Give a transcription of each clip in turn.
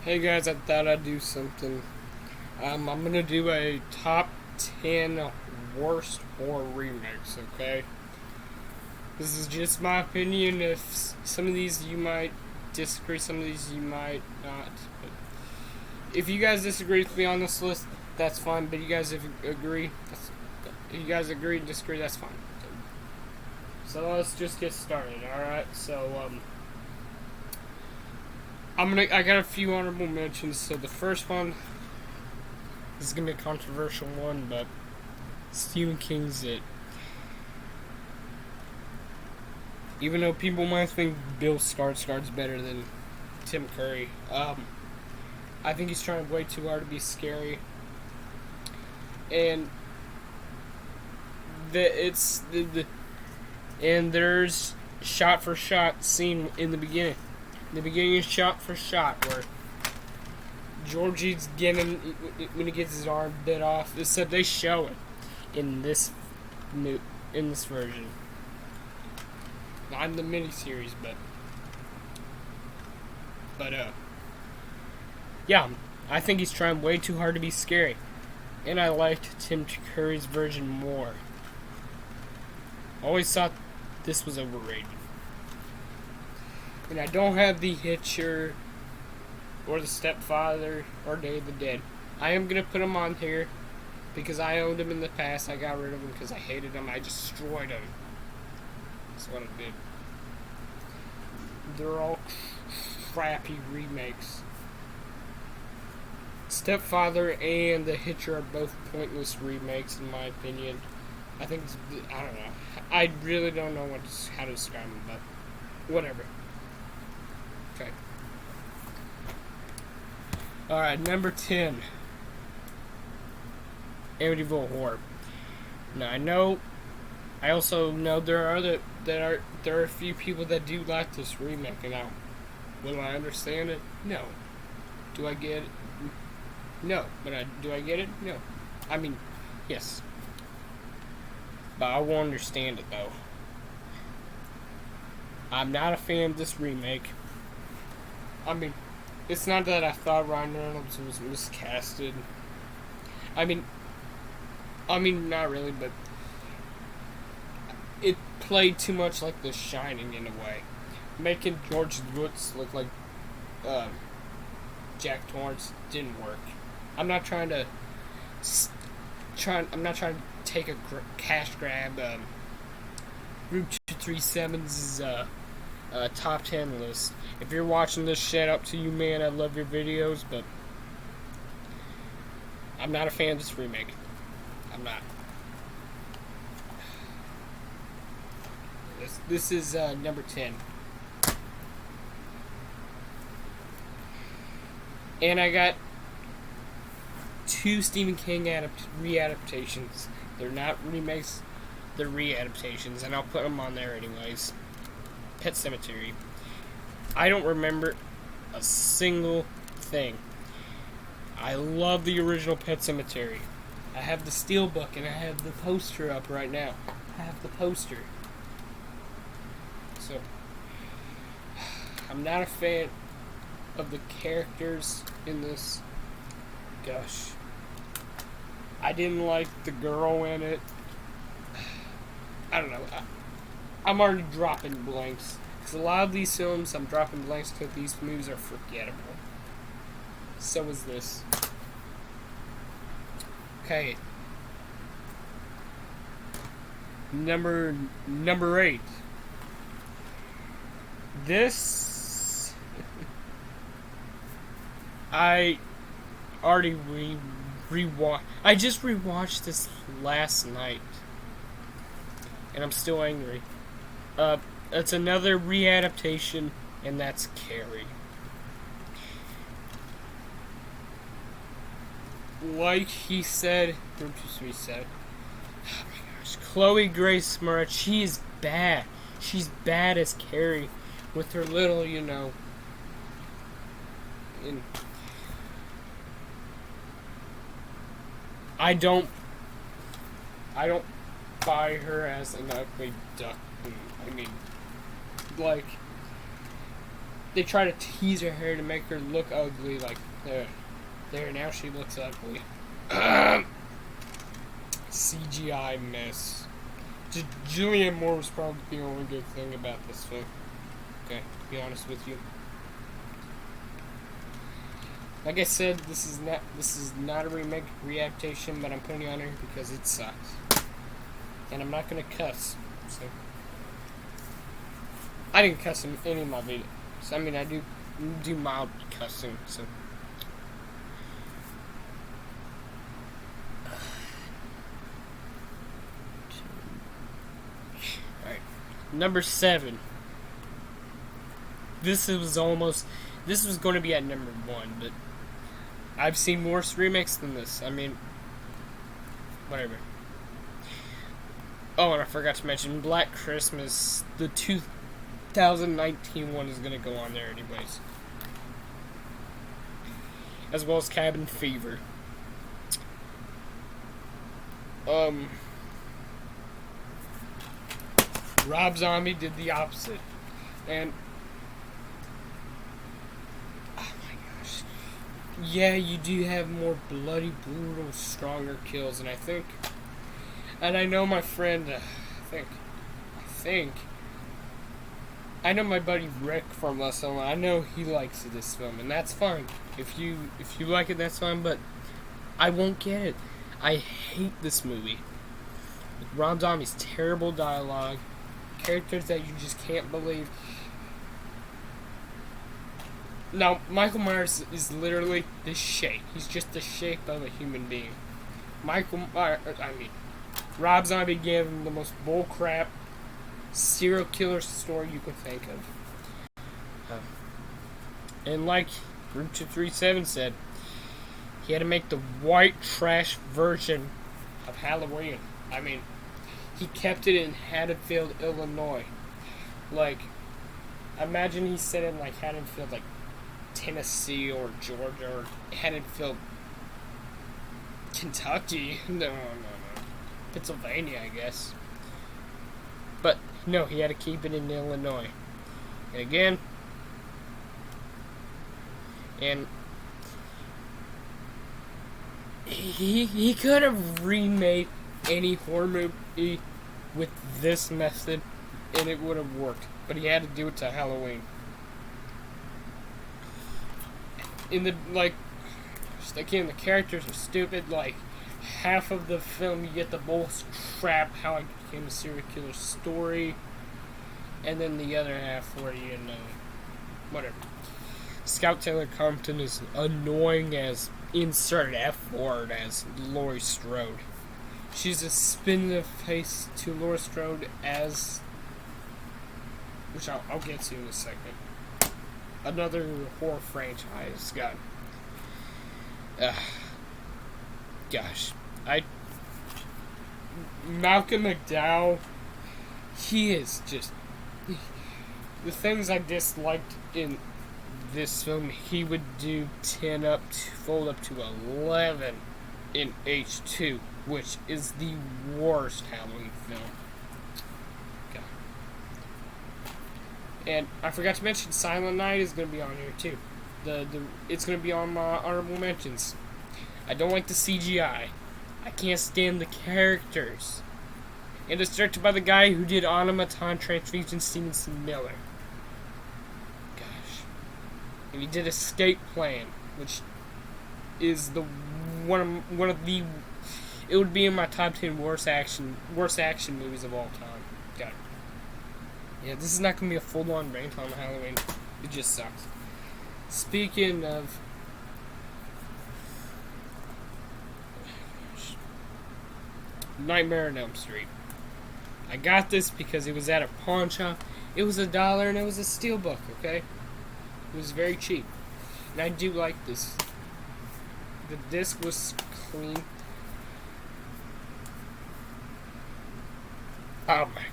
Hey guys, I thought I'd do something. I'm gonna do a top 10 worst horror remakes, okay? This is just my opinion. If some of these you might disagree, some of these you might not. But if you guys disagree with me on this list, that's fine. But you guys agree, if you guys agree and disagree, that's fine. So let's just get started, alright? So, I got a few honorable mentions. So the first one, this is gonna be a controversial one, but Stephen King's It. Even though people might think Bill Skarsgård's better than Tim Curry, I think he's trying way too hard to be scary, and and there's shot for shot scene in the beginning. The beginning is shot for shot where Georgie's getting when he gets his arm bit off. Except they show it in this version, not in the miniseries, but yeah, I think he's trying way too hard to be scary, and I liked Tim Curry's version more. Always thought this was overrated. And I don't have the Hitcher or the Stepfather or Day of the Dead. I am going to put them on here because I owned them in the past. I got rid of them because I hated them. I destroyed them. That's what I did. They're all crappy remakes. Stepfather and the Hitcher are both pointless remakes in my opinion. I think I don't know. I really don't know how to describe them, but whatever. Okay. Alright, number 10. Amityville Horror. Now I also know there are a few people that do like this remake, and now will I understand it? No. Do I get it? No. But do I get it? No. I mean, yes. But I will understand it though. I'm not a fan of this remake. I mean, it's not that I thought Ryan Reynolds was miscasted. I mean, not really, but it played too much like The Shining in a way, making George Woods look like Jack Torrance didn't work. I'm not trying to take a cash grab. Route 237's top 10 list. If you're watching this, shout out to you, man. I love your videos, but I'm not a fan of this remake. I'm not. This is number 10. And I got two Stephen King readaptations. They're not remakes, they're readaptations, and I'll put them on there anyways. Pet Sematary. I don't remember a single thing. I love the original Pet Sematary. I have the steelbook and I have the poster up right now. I have the poster. So, I'm not a fan of the characters in this. Gosh. I didn't like the girl in it. I don't know. I'm already dropping blanks. Because a lot of these films, I'm dropping blanks because these movies are forgettable. So is this. Okay. Number 8. This I already rewatched. I just rewatched this last night, and I'm still angry. It's another readaptation, and that's Carrie. Like he said, oh my gosh, Chloe Grace Moretz, she is bad. She's bad as Carrie, with her little, I don't buy her as an ugly duck. I mean, like, they try to tease her hair to make her look ugly. Like, there, now she looks ugly. CGI mess. Julianne Moore was probably the only good thing about this film. Okay, to be honest with you. Like I said, this is not a remake readaptation, but I'm putting it on here because it sucks. And I'm not gonna cuss. So I didn't cuss in any of my videos. I mean, I do mild cussing. So all right, number 7. This was going to be at number 1, but I've seen worse remakes than this. I mean, whatever. Oh, and I forgot to mention Black Christmas. The 2019 one is going to go on there anyways. As well as Cabin Fever. Rob Zombie did the opposite. And yeah, you do have more bloody, brutal, stronger kills, and I know my friend, I know my buddy Rick from Less Than, I know he likes this film, and that's fine. If you like it, that's fine, but I won't get it. I hate this movie. With Rob Zombie's terrible dialogue, characters that you just can't believe. Now, Michael Myers is literally the shape. He's just the shape of a human being. Rob Zombie gave him the most bullcrap serial killer story you could think of. And like Route 237 said, he had to make the white trash version of Halloween. I mean, he kept it in Haddonfield, Illinois. Like, imagine he said in like Haddonfield, like Tennessee or Georgia or Haddonfield, Kentucky. No. Pennsylvania, I guess. But no, he had to keep it in Illinois. And again, and he could have remade any horror movie with this method and it would have worked. But he had to do it to Halloween. Again, the characters are stupid. Like, half of the film you get the bull's crap, how I became a serial killer story, and then the other half where whatever. Scout Taylor Compton is annoying as insert F word as Laurie Strode. She's a spin in the face to Laurie Strode as, which I'll get to in a second. Another horror franchise. God. Gosh. Malcolm McDowell, he is just, the things I disliked in this film, he would do 10 up to, fold up to 11 in H2, which is the worst Halloween film. God. And I forgot to mention Silent Night is going to be on here too. It's going to be on my honorable mentions. I don't like the CGI. I can't stand the characters. And it's directed by the guy who did Automaton Transfusion, Stevenson Miller. Gosh. And he did Escape Plan, which is the one of the, it would be in my top 10 worst action movies of all time. God. Yeah, this is not going to be a full-on rant on Halloween. It just sucks. Speaking of, Nightmare on Elm Street. I got this because it was at a pawn shop. It was $1 and it was a steelbook, okay? It was very cheap. And I do like this. The disc was clean. Oh my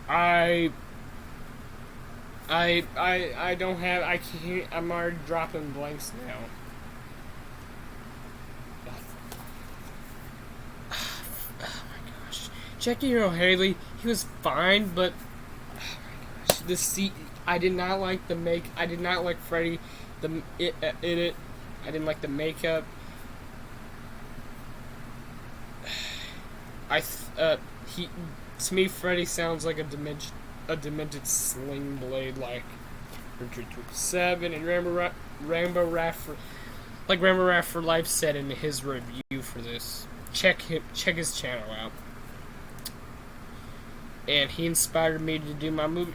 god. I don't have, I can't, I'm already dropping blanks now. Jackie Earle Haley, he was fine, but oh my gosh, I did not like I did not like Freddy in it. I didn't like the makeup. To me, Freddy sounds like a demented sling blade, like Richard 7 and Rambo Raffer, like Rambo Raffer Life said in his review for this. Check his channel out. And he inspired me to do movie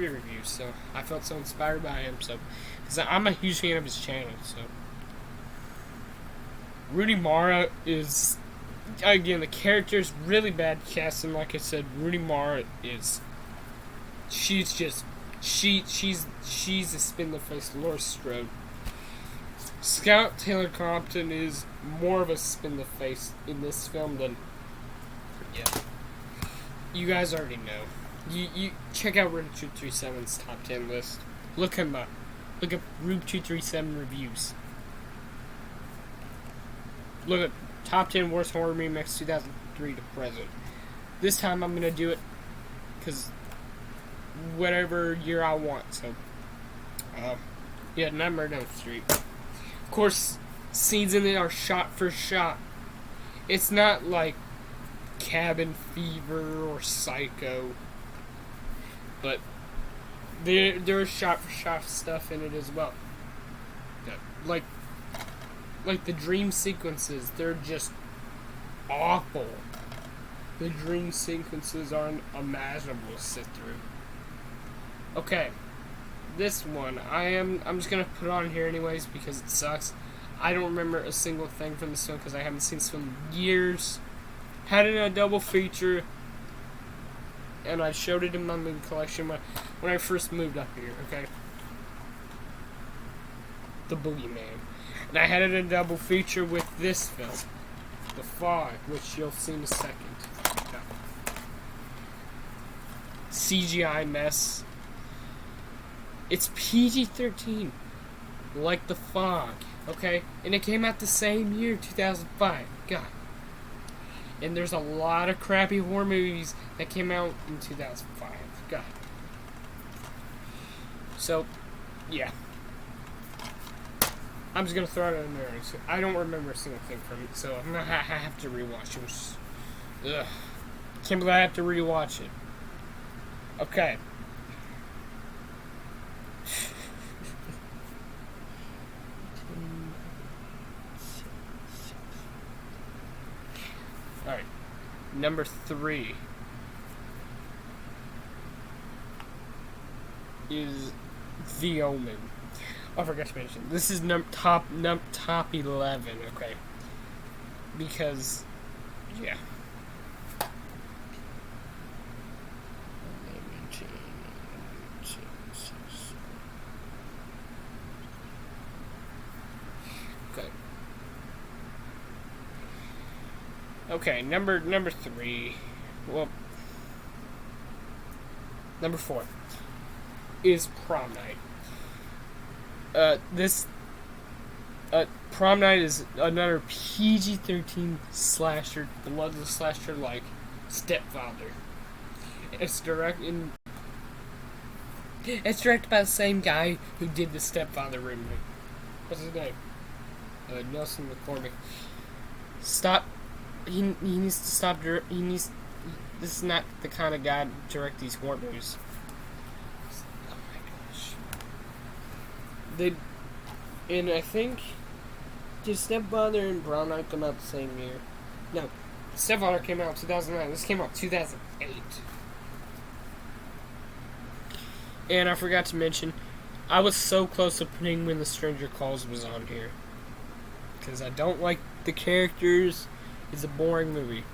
reviews, so I felt so inspired by him. So, because I'm a huge fan of his channel. So, Rooney Mara is, again, the character's really bad casting. Like I said, Rooney Mara is, she's a spin the face Laura Strode. Scout Taylor Compton is more of a spin the face in this film than, yeah. You guys already know. You check out Rube 237's top 10 list. Look him up. Look up Rube 237 reviews. Look at top 10 worst horror remakes 2003 to present. This time I'm gonna do it because whatever year I want. So, yeah, Nightmare on Elm Street. Of course, scenes in it are shot for shot. It's not like Cabin Fever or Psycho, but there's shot for shot stuff in it as well. Like the dream sequences, they're just awful. The dream sequences are unimaginable to sit through. Okay, this one I'm just gonna put on here anyways because it sucks. I don't remember a single thing from this film because I haven't seen this film in years. Had it in a double feature, and I showed it in my movie collection when I first moved up here, okay? The Bullyman. And I had it in a double feature with this film, The Fog, which you'll see in a second. CGI mess. It's PG-13, like The Fog, okay? And it came out the same year, 2005. God. And there's a lot of crappy horror movies that came out in 2005. God. So, yeah. I'm just going to throw it in there. I don't remember a single thing from it, so I'm going to have to rewatch it. Ugh. Can't believe I have to rewatch it. Okay. Alright, number 3 is The Omen. Oh, I forgot to mention, this is top 11, okay? Because, yeah. Okay, number 3. Well, number 4 is Prom Night. Prom Night is another PG-13 slasher, bloodless slasher like Stepfather. It's directed by the same guy who did the Stepfather remake. What's his name? Nelson McCormick. Stop. He needs to stop. This is not the kind of guy to direct these horror movies. Oh my gosh. And I think, did Stepfather and Prom Night come out the same year? No. Stepfather came out in 2009. This came out in 2008. And I forgot to mention, I was so close to putting When the Stranger Calls was on here. Because I don't like the characters. It's a boring movie.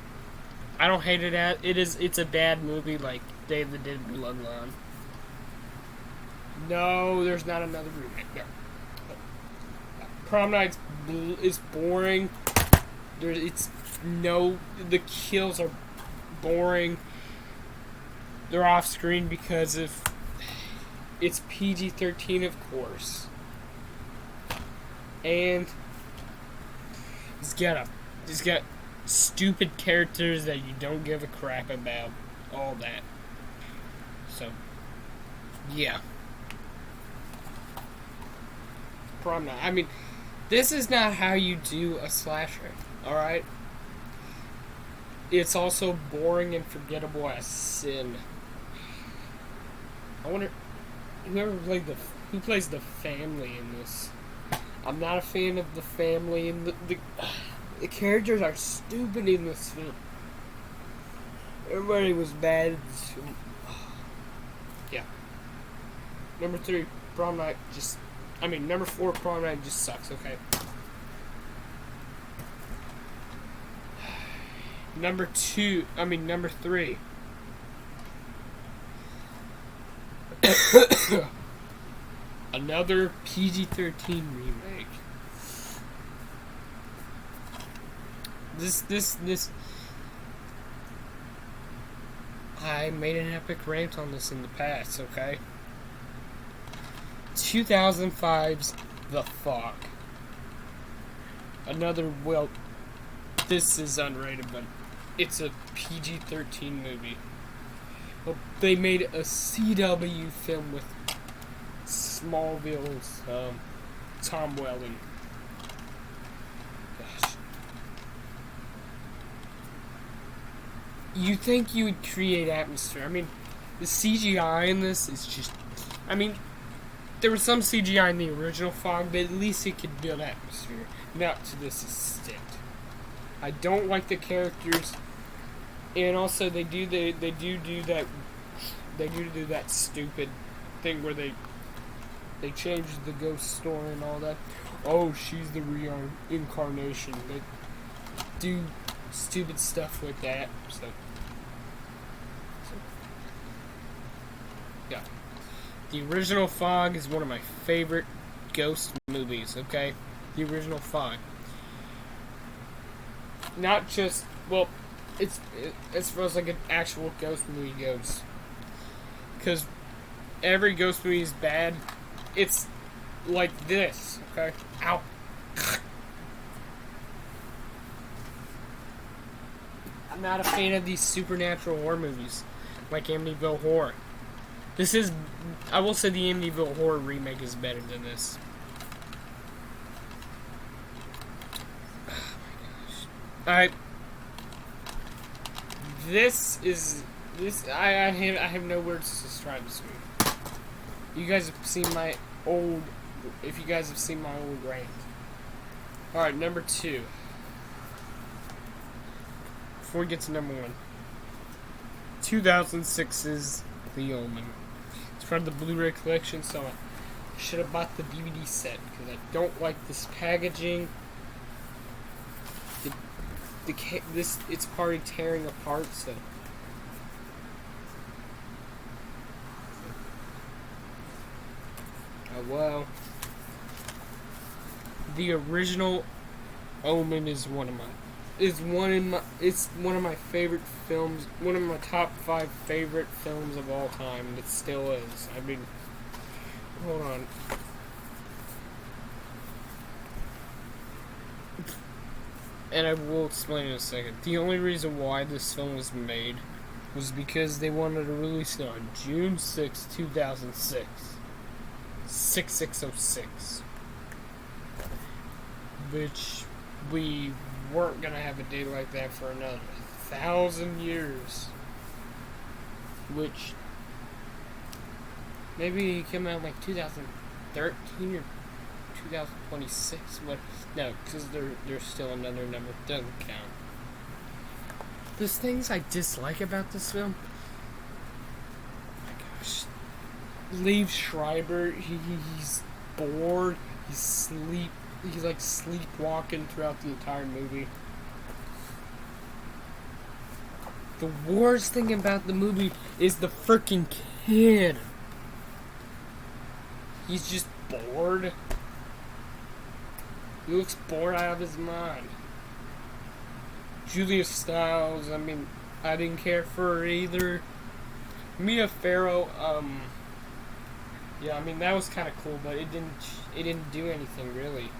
I don't hate it it's a bad movie like Day of the Dead Bloodline. No, there's not another remake. No. Prom Night is boring. The kills are boring. They're off screen because it's PG-13, of course. And it's got stupid characters that you don't give a crap about. All that. So, yeah. Prom Night. I mean, this is not how you do a slasher, alright? It's also boring and forgettable as sin. I wonder who plays the family in this. I'm not a fan of the family, and the characters are stupid in this film. Everybody was bad. Yeah. Number 3, Prom Night number 4, Prom Night just sucks, okay? Number 3. Another PG-13 remake. This. I made an epic rant on this in the past, okay? 2005's The Fog. This is unrated, but it's a PG-13 movie. Well, they made a CW film with Smallville's Tom Welling. Gosh. You think you would create atmosphere. I mean, the CGI in this is just... I mean, there was some CGI in the original Fog, but at least it could build atmosphere. Not to this extent. I don't like the characters, and also they do that stupid thing where they change the ghost story and all that. Oh, she's the reincarnation. They do stupid stuff with that. So yeah. The original Fog is one of my favorite ghost movies, okay? The original Fog. Not just, well, it's as far as like an actual ghost movie goes. Because every ghost movie is bad. It's like this, okay? Ow. I'm not a fan of these supernatural horror movies, like Amityville Horror. I will say the Amityville Horror remake is better than this. Alright. I have no words to describe this movie. You guys have seen my old rant. Alright, number 2. Before we get to number 1. 2006's The Omen. It's part of the Blu-ray collection, so I should have bought the DVD set, because I don't like this packaging. It's already tearing apart, so... Oh, well. The original Omen is one of my favorite films, one of my top 5 favorite films of all time. It still is. I mean, hold on. And I will explain in a second. The only reason why this film was made was because they wanted to release it on June 6, 2006. 6606. Which we weren't going to have a day like that for another 1,000 years. Which maybe came out like 2013 or 2026. What? No, because there's still another number. Doesn't count. There's things I dislike about this film. Oh my gosh. Liev Schreiber, he's bored. He's like sleepwalking throughout the entire movie. The worst thing about the movie is the freaking kid. He's just bored. He looks bored out of his mind. Julia Stiles, I mean, I didn't care for her either. Mia Farrow, yeah, I mean, that was kind of cool, but it didn't do anything, really.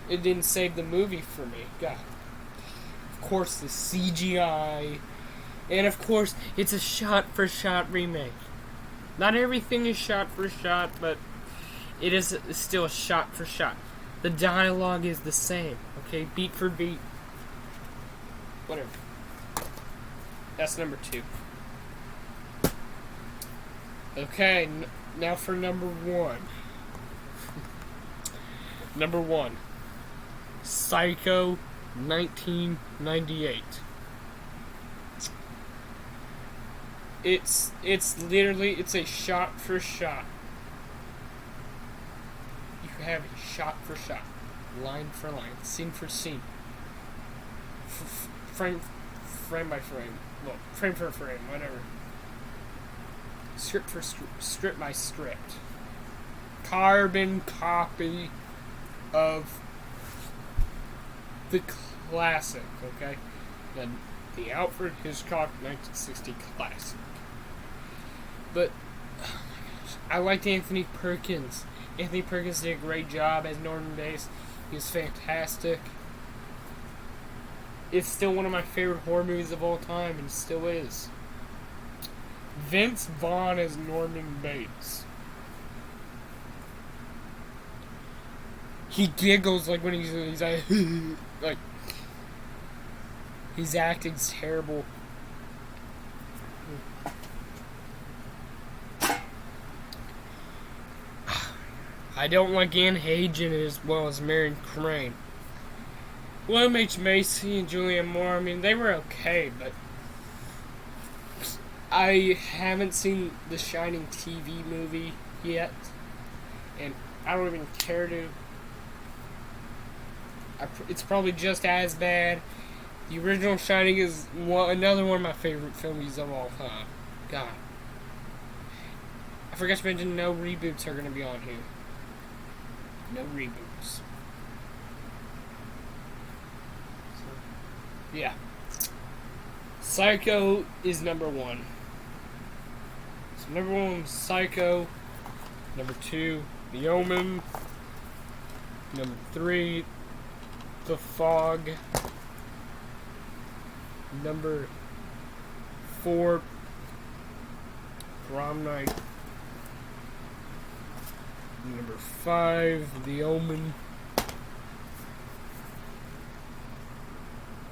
It didn't save the movie for me. God. Of course, the CGI. And of course, it's a shot-for-shot remake. Not everything is shot-for-shot, but it is still shot for shot. The dialogue is the same, okay? Beat for beat. Whatever. That's number 2. Okay, now for number 1. Number 1. Psycho 1998. It's literally a shot for shot. You have a shot for shot, line for line, scene for scene, frame by frame, well, frame for frame, whatever. Script for script by script. Carbon copy of the classic, okay? The Alfred Hitchcock 1960 classic. But, oh my gosh, I liked Anthony Perkins. Anthony Perkins did a great job as Norman Bates. He was fantastic. It's still one of my favorite horror movies of all time, and still is. Vince Vaughn as Norman Bates. He giggles like when he's like, like, his acting's terrible. I don't like Anne Hagen as well as Marion Crane. William H. Macy and Julianne Moore, I mean, they were okay, but I haven't seen the Shining TV movie yet, and I don't even care to. It's probably just as bad. The original Shining is another one of my favorite films of all time. God. I forgot to mention no reboots are going to be on here. No reboots. So, yeah. Psycho is number 1. So number 1 was Psycho. Number 2, The Omen. Number 3, The Fog. Number 4, Prom Night. Number 5, The Omen.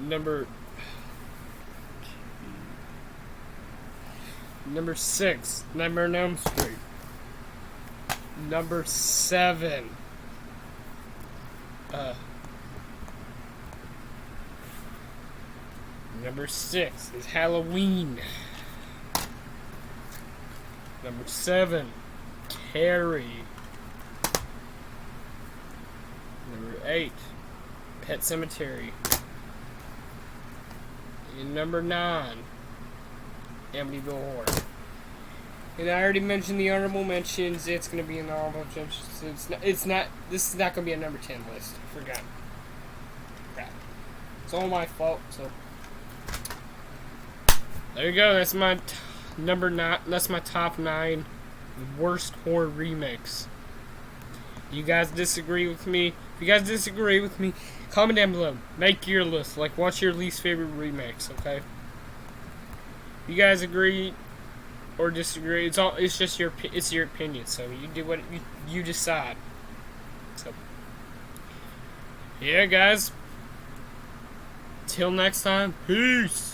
Number 6, Nightmare on Elm Street. Number 7, number 6 is Halloween. Number 7, Carrie. Number 8, Pet Sematary. And number 9, Amityville Horror. And I already mentioned the honorable mentions. It's going to be in the honorable mentions. This is not going to be a number 10 list. I forgot. Crap. It's all my fault, so. There you go. That's my number 9. That's my top 9 worst horror remakes. You guys disagree with me? If you guys disagree with me, comment down below. Make your list. Like, what's your least favorite remakes? Okay. If you guys agree or disagree, it's just your opinion. So you do what you decide. So yeah, guys. Till next time. Peace.